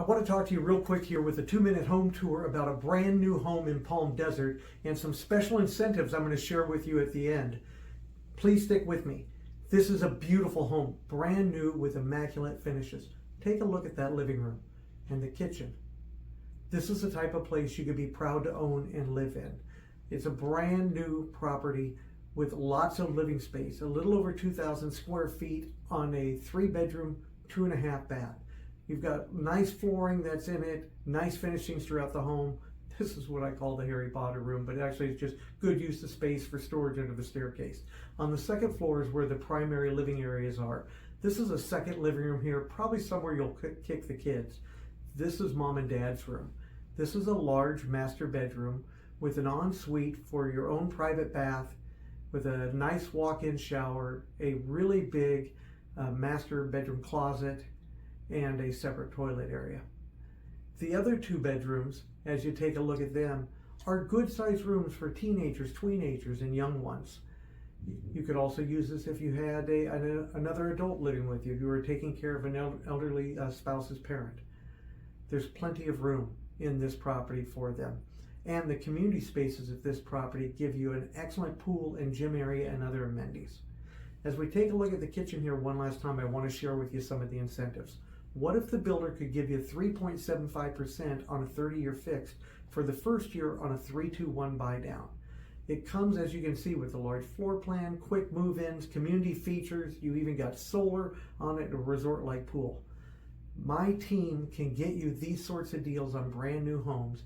I want to talk to you real quick here with a 2-minute home tour about a brand new home in Palm Desert and some special incentives I'm going to share with you at the end. Please stick with me. This is a beautiful home, brand new with immaculate finishes. Take a look at that living room and the kitchen. This is the type of place you could be proud to own and live in. It's a brand new property with lots of living space, a little over 2,000 square feet on a 3-bedroom, 2.5 bath. You've got nice flooring that's in it, nice finishings throughout the home. This is what I call the Harry Potter room, but actually it's just good use of space for storage under the staircase. On the second floor is where the primary living areas are. This is a second living room here, probably somewhere you'll kick the kids. This is mom and dad's room. This is a large master bedroom with an ensuite for your own private bath, with a nice walk-in shower, a really big master bedroom closet, and a separate toilet area. The other 2 bedrooms, as you take a look at them, are good-sized rooms for teenagers, tweenagers, and young ones. You could also use this if you had another adult living with you, if you were taking care of an elderly spouse's parent. There's plenty of room in this property for them. And the community spaces at this property give you an excellent pool and gym area and other amenities. As we take a look at the kitchen here one last time, I want to share with you some of the incentives. What if the builder could give you 3.75% on a 30-year fixed for the first year on a 3-2-1 buy down? It comes, as you can see, with a large floor plan, quick move-ins, community features. You even got solar on it, and a resort-like pool. My team can get you these sorts of deals on brand new homes